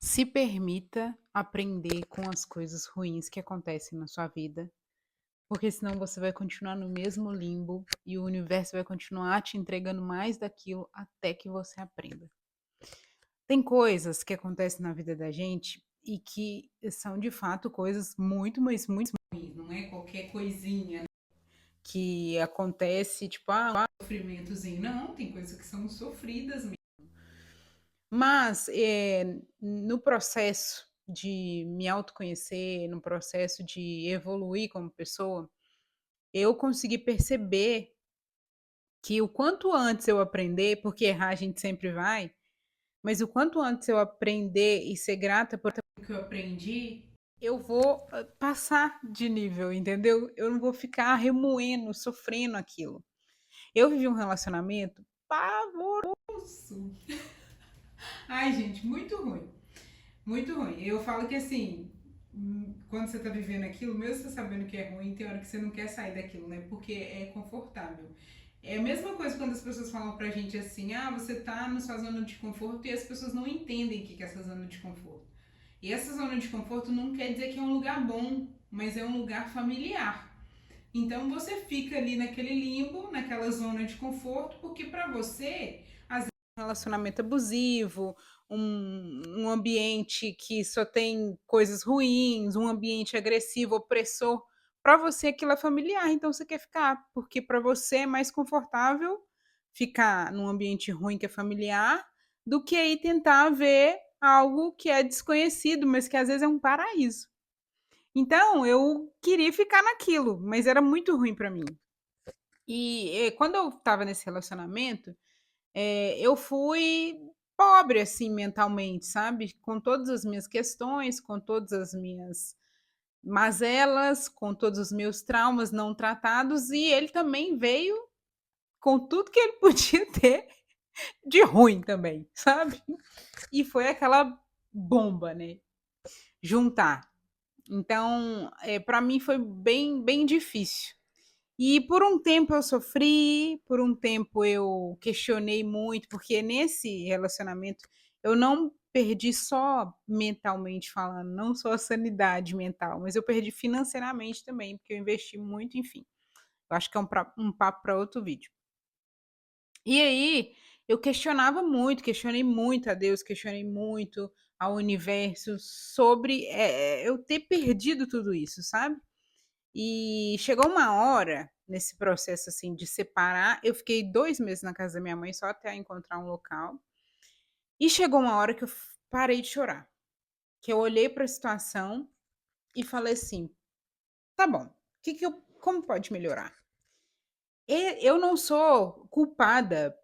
Se permita aprender com as coisas ruins que acontecem na sua vida, porque senão você vai continuar no mesmo limbo e o universo vai continuar te entregando mais daquilo até que você aprenda. Tem coisas que acontecem na vida da gente e que são de fato coisas muito, mas muito ruins, não é qualquer coisinha que acontece, tipo, sofrimentozinho. Não, tem coisas que são sofridas mesmo. Mas, no processo de me autoconhecer, no processo de evoluir como pessoa, eu consegui perceber que o quanto antes eu aprender, porque errar a gente sempre vai, mas o quanto antes eu aprender e ser grata por tudo que eu aprendi, eu vou, passar de nível, entendeu? Eu não vou ficar remoendo, sofrendo aquilo. Eu vivi um relacionamento pavoroso. Ai, gente, muito ruim. Muito ruim. Eu falo que assim, quando você tá vivendo aquilo, mesmo você sabendo que é ruim, tem hora que você não quer sair daquilo, né? Porque é confortável. É a mesma coisa quando as pessoas falam pra gente assim, você tá na sua zona de conforto e as pessoas não entendem o que é essa zona de conforto. E essa zona de conforto não quer dizer que é um lugar bom, mas é um lugar familiar. Então você fica ali naquele limbo, naquela zona de conforto, porque pra você, às vezes, um relacionamento abusivo, um ambiente que só tem coisas ruins, um ambiente agressivo, opressor, para você aquilo é familiar, então você quer ficar, porque para você é mais confortável ficar num ambiente ruim que é familiar, do que aí tentar ver algo que é desconhecido, mas que às vezes é um paraíso. Então eu queria ficar naquilo, mas era muito ruim para mim. E, quando eu estava nesse relacionamento, eu fui pobre, assim, mentalmente, sabe, com todas as minhas questões, com todas as minhas mazelas, com todos os meus traumas não tratados, e ele também veio com tudo que ele podia ter de ruim também, sabe. E foi aquela bomba, né, juntar. Então, pra mim foi bem difícil. E por um tempo eu sofri, por um tempo eu questionei muito, porque nesse relacionamento eu não perdi só mentalmente falando, não só a sanidade mental, mas eu perdi financeiramente também, porque eu investi muito, enfim. Eu acho que é um papo para outro vídeo. E aí, eu questionei muito a Deus, questionei muito ao universo sobre, eu ter perdido tudo isso, sabe? E chegou uma hora, nesse processo, assim, de separar, eu fiquei 2 meses na casa da minha mãe só até encontrar um local, e chegou uma hora que eu parei de chorar, que eu olhei para a situação e falei assim: "Tá bom, que eu como pode melhorar?". Eu não sou culpada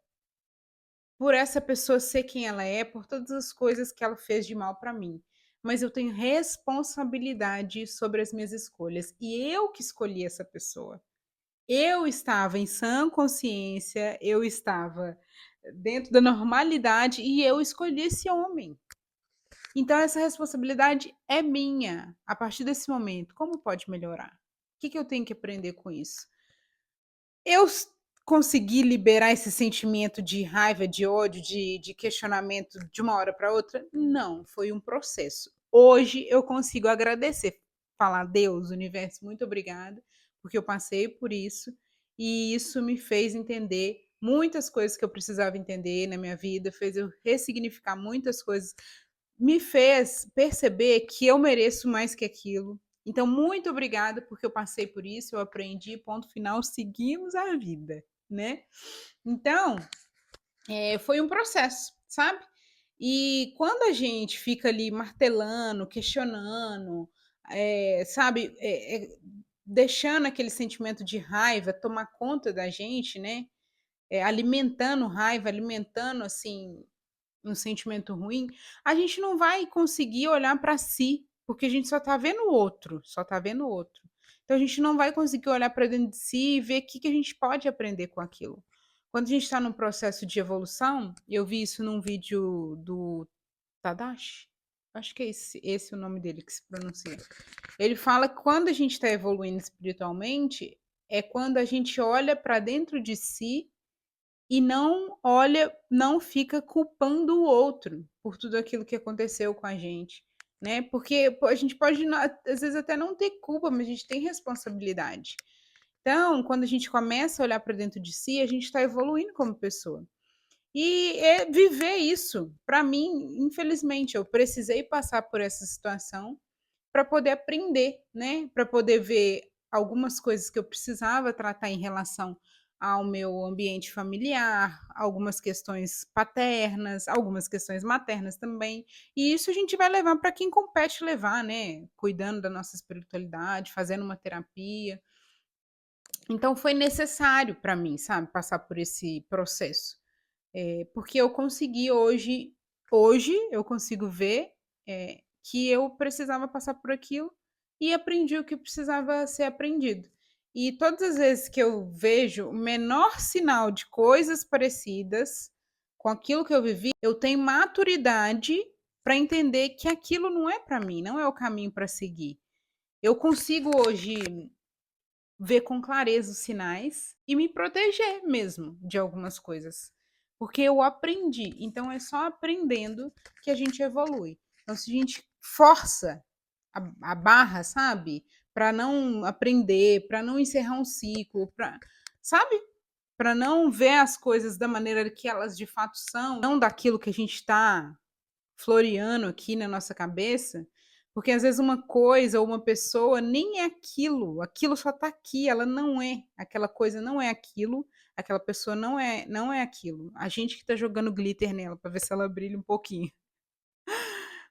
por essa pessoa ser quem ela é, por todas as coisas que ela fez de mal para mim, mas eu tenho responsabilidade sobre as minhas escolhas, e eu que escolhi essa pessoa. Eu estava em sã consciência, eu estava dentro da normalidade e eu escolhi esse homem. Então essa responsabilidade é minha. A partir desse momento, como pode melhorar? O que eu tenho que aprender com isso? Eu consegui liberar esse sentimento de raiva, de ódio, de questionamento de uma hora para outra? Não, foi um processo. Hoje eu consigo agradecer, falar: "Deus, universo, muito obrigada, porque eu passei por isso, e isso me fez entender muitas coisas que eu precisava entender na minha vida, fez eu ressignificar muitas coisas, me fez perceber que eu mereço mais que aquilo. Então, muito obrigada, porque eu passei por isso, eu aprendi, ponto final, seguimos a vida, né. Então, foi um processo, sabe. E quando a gente fica ali martelando, questionando, sabe, deixando aquele sentimento de raiva tomar conta da gente, né, alimentando raiva, alimentando, assim, um sentimento ruim, a gente não vai conseguir olhar para si, porque a gente só está vendo o outro, só está vendo o outro. Então a gente não vai conseguir olhar para dentro de si e ver o que que a gente pode aprender com aquilo. Quando a gente está num processo de evolução, eu vi isso num vídeo do Tadashi, acho que é esse o nome dele que se pronuncia. Ele fala que quando a gente está evoluindo espiritualmente, é quando a gente olha para dentro de si e não olha, não fica culpando o outro por tudo aquilo que aconteceu com a gente, né, porque a gente pode às vezes até não ter culpa, mas a gente tem responsabilidade. Então, quando a gente começa a olhar para dentro de si, a gente está evoluindo como pessoa. E é viver isso, para mim, infelizmente, eu precisei passar por essa situação para poder aprender, né, para poder ver algumas coisas que eu precisava tratar em relação ao meu ambiente familiar, algumas questões paternas, algumas questões maternas também. E isso a gente vai levar para quem compete levar, né, cuidando da nossa espiritualidade, fazendo uma terapia. Então foi necessário para mim, sabe, passar por esse processo. Porque eu consegui hoje eu consigo ver, que eu precisava passar por aquilo e aprendi o que precisava ser aprendido. E todas as vezes que eu vejo o menor sinal de coisas parecidas com aquilo que eu vivi, eu tenho maturidade para entender que aquilo não é para mim, não é o caminho para seguir. Eu consigo hoje ver com clareza os sinais e me proteger mesmo de algumas coisas, porque eu aprendi. Então é só aprendendo que a gente evolui. Então se a gente força a barra, sabe, para não aprender, para não encerrar um ciclo, para, sabe, para não ver as coisas da maneira que elas de fato são, não daquilo que a gente está floreando aqui na nossa cabeça, porque às vezes uma coisa ou uma pessoa nem é aquilo, aquilo só está aqui, ela não é, aquela coisa não é aquilo, aquela pessoa não é aquilo. A gente que está jogando glitter nela para ver se ela brilha um pouquinho.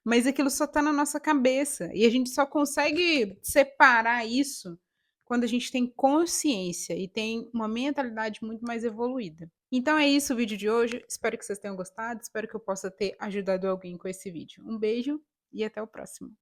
Mas aquilo só está na nossa cabeça e a gente só consegue separar isso quando a gente tem consciência e tem uma mentalidade muito mais evoluída. Então é isso o vídeo de hoje. Espero que vocês tenham gostado. Espero que eu possa ter ajudado alguém com esse vídeo. Um beijo e até o próximo.